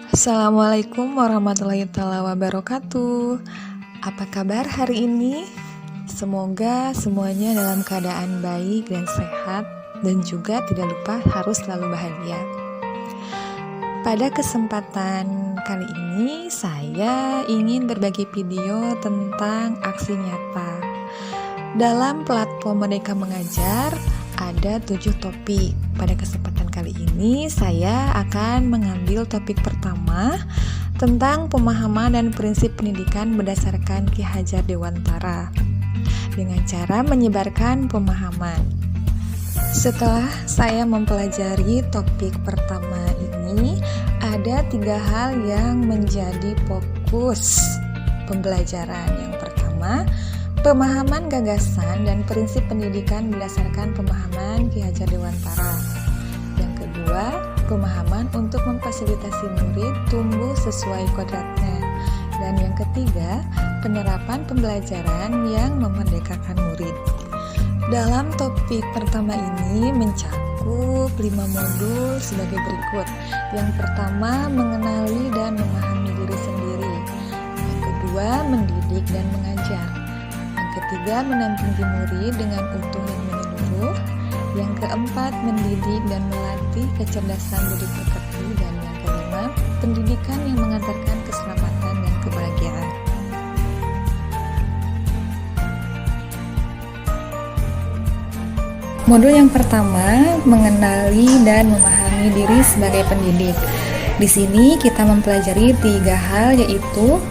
Assalamualaikum warahmatullahi wabarakatuh. Apa kabar hari ini? Semoga semuanya dalam keadaan baik dan sehat, dan juga tidak lupa harus selalu bahagia. Pada kesempatan kali ini, saya ingin berbagi video tentang aksi nyata. Dalam platform Merdeka Mengajar, ada 7 topik. Pada kesempatan kali ini saya akan mengambil topik pertama tentang pemahaman dan prinsip pendidikan berdasarkan Ki Hajar Dewantara dengan cara menyebarkan pemahaman. Setelah saya mempelajari topik pertama ini, ada 3 hal yang menjadi fokus pembelajaran. Yang pertama, pemahaman gagasan dan prinsip pendidikan berdasarkan pemahaman Ki Hajar Dewantara. Yang kedua, pemahaman untuk memfasilitasi murid tumbuh sesuai kodratnya. Dan yang ketiga, penerapan pembelajaran yang memerdekakan murid. Dalam topik pertama ini mencakup 5 modul sebagai berikut. Yang pertama, mengenali dan memahami diri sendiri. Yang kedua, mendidik dan mengajar. Ketiga, mendampingi murid dengan utuh dan menyeluruh. Yang keempat, mendidik dan melatih kecerdasan budi pekerti. Dan yang kelima, pendidikan yang mengantarkan keselamatan dan kebahagiaan. Modul yang pertama, mengenali dan memahami diri sebagai pendidik. Di sini kita mempelajari 3 hal, yaitu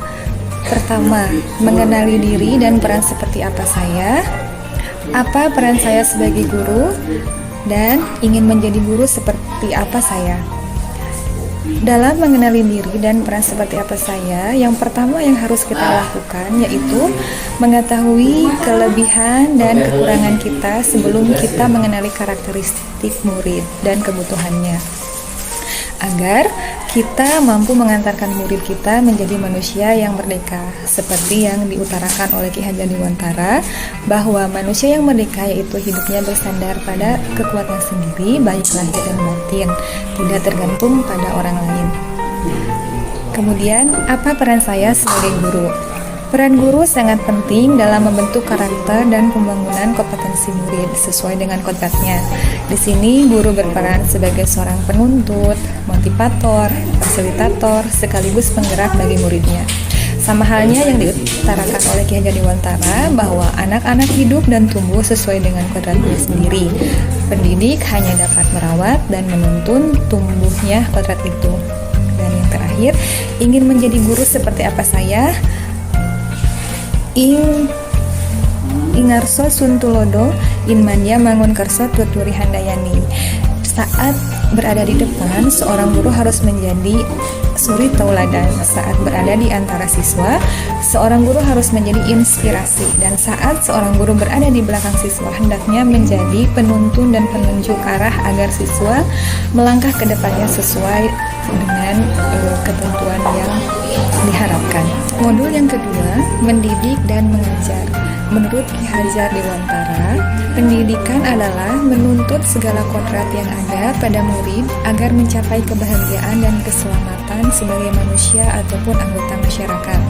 pertama, mengenali diri dan peran seperti apa saya, apa peran saya sebagai guru, dan ingin menjadi guru seperti apa saya. Dalam mengenali diri dan peran seperti apa saya, yang pertama yang harus kita lakukan yaitu mengetahui kelebihan dan kekurangan kita sebelum kita mengenali karakteristik murid dan kebutuhannya, agar kita mampu mengantarkan murid kita menjadi manusia yang merdeka, seperti yang diutarakan oleh Ki Hajar Dewantara, bahwa manusia yang merdeka yaitu hidupnya bersandar pada kekuatan sendiri, baik lahir dan batin, tidak tergantung pada orang lain. Kemudian, apa peran saya sebagai guru? Peran guru sangat penting dalam membentuk karakter dan pembangunan kompetensi murid sesuai dengan kodratnya. Di sini guru berperan sebagai seorang penuntut, motivator, fasilitator, sekaligus penggerak bagi muridnya. Sama halnya yang diutarakan oleh Ki Hajar Dewantara, bahwa anak-anak hidup dan tumbuh sesuai dengan kodratnya sendiri. Pendidik hanya dapat merawat dan menuntun tumbuhnya kodrat itu. Dan yang terakhir, ingin menjadi guru seperti apa saya? Ingarso Suntulodo Inmanja Mangun Kerso Tuturi Handayani. Saat berada di depan, seorang guru harus menjadi suri tauladan. Saat berada di antara siswa, seorang guru harus menjadi inspirasi. Dan saat seorang guru berada di belakang siswa, hendaknya menjadi penuntun dan penunjuk arah agar siswa melangkah ke depannya sesuai dengan ketentuan yang diharapkan. Modul yang kedua, mendidik dan mengajar. Menurut Ki Hajar Dewantara, pendidikan adalah menuntut segala kodrat yang ada pada murid agar mencapai kebahagiaan dan keselamatan sebagai manusia ataupun anggota masyarakat.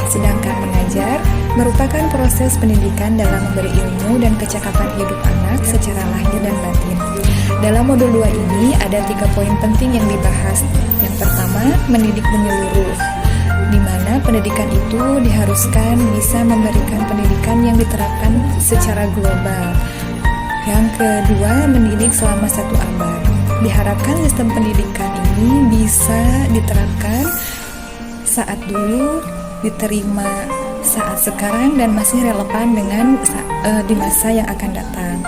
Sedangkan mengajar merupakan proses pendidikan dalam memberi ilmu dan kecakapan hidup anak secara lahir dan batin. Dalam modul 2 ini ada 3 poin penting yang dibahas. Yang pertama, mendidik menyeluruh, di mana pendidikan itu diharuskan bisa memberikan pendidikan yang diterapkan secara global. Yang kedua, mendidik selama 1 abad. Diharapkan sistem pendidikan ini bisa diterapkan saat dulu, diterima saat sekarang, dan masih relevan dengan di masa yang akan datang.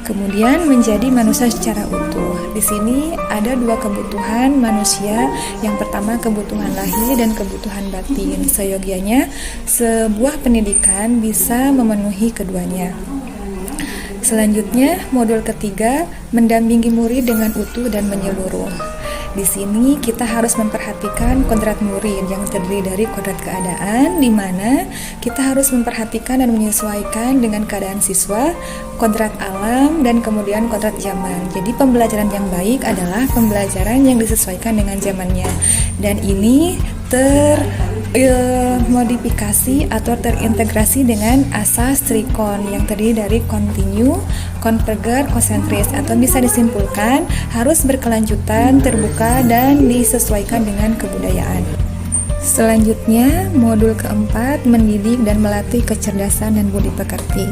Kemudian menjadi manusia secara utuh. Di sini ada 2 kebutuhan manusia. Yang pertama, kebutuhan lahir dan kebutuhan batin. Seyogianya sebuah pendidikan bisa memenuhi keduanya. Selanjutnya, modul ketiga, mendampingi murid dengan utuh dan menyeluruh. Di sini kita harus memperhatikan kodrat murid yang terdiri dari kodrat keadaan, di mana kita harus memperhatikan dan menyesuaikan dengan keadaan siswa, kodrat alam, dan kemudian kodrat zaman. Jadi pembelajaran yang baik adalah pembelajaran yang disesuaikan dengan zamannya. Dan ini termodifikasi atau terintegrasi dengan asas trikon yang terdiri dari kontinu, konverger, konsentris, atau bisa disimpulkan harus berkelanjutan, terbuka, dan disesuaikan dengan kebudayaan. Selanjutnya, modul keempat, mendidik dan melatih kecerdasan dan budi pekerti.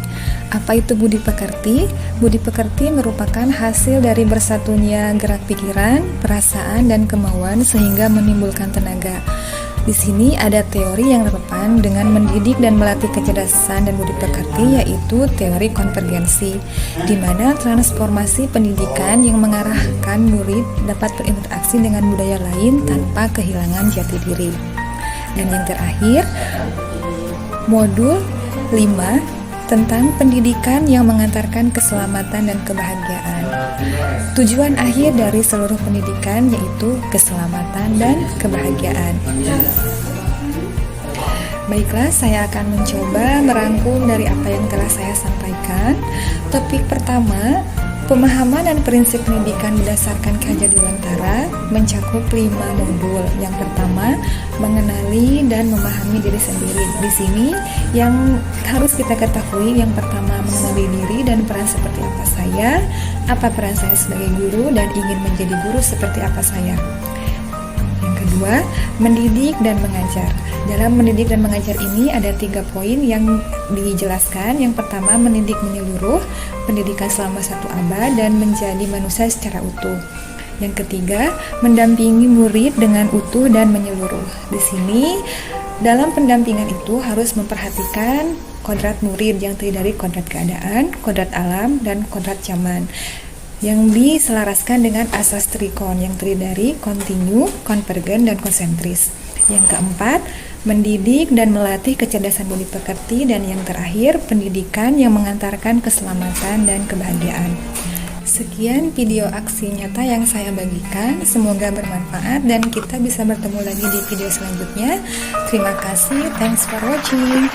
Apa itu budi pekerti? Budi pekerti merupakan hasil dari bersatunya gerak pikiran, perasaan, dan kemauan sehingga menimbulkan tenaga. Di sini ada teori yang relevan dengan mendidik dan melatih kecerdasan dan budi pekerti, yaitu teori konvergensi, di mana transformasi pendidikan yang mengarahkan murid dapat berinteraksi dengan budaya lain tanpa kehilangan jati diri. Dan yang terakhir, modul 5 tentang pendidikan yang mengantarkan keselamatan dan kebahagiaan. Tujuan akhir dari seluruh pendidikan yaitu keselamatan dan kebahagiaan. Baiklah, saya akan mencoba merangkum dari apa yang telah saya sampaikan. Topik pertama, pemahaman dan prinsip pendidikan berdasarkan Ki Dewantara mencakup 5 modul. Yang pertama, mengenali dan memahami diri sendiri. Di sini yang harus kita ketahui, yang pertama mengenali diri dan peran seperti apa peran saya sebagai guru dan ingin menjadi guru seperti apa saya. Yang kedua, mendidik dan mengajar. Dalam mendidik dan mengajar ini ada 3 poin yang dijelaskan. Yang pertama, mendidik menyeluruh, pendidikan selama 1 abad dan menjadi manusia secara utuh. Yang ketiga, mendampingi murid dengan utuh dan menyeluruh. Di sini, dalam pendampingan itu harus memperhatikan kodrat murid yang terdiri dari kodrat keadaan, kodrat alam, dan kodrat zaman, yang diselaraskan dengan asas trikon yang terdiri dari kontinu, konvergen, dan konsentris. Yang keempat, mendidik dan melatih kecerdasan budi pekerti, dan yang terakhir, pendidikan yang mengantarkan keselamatan dan kebahagiaan. Sekian video aksi nyata yang saya bagikan, semoga bermanfaat dan kita bisa bertemu lagi di video selanjutnya. Terima kasih, thanks for watching.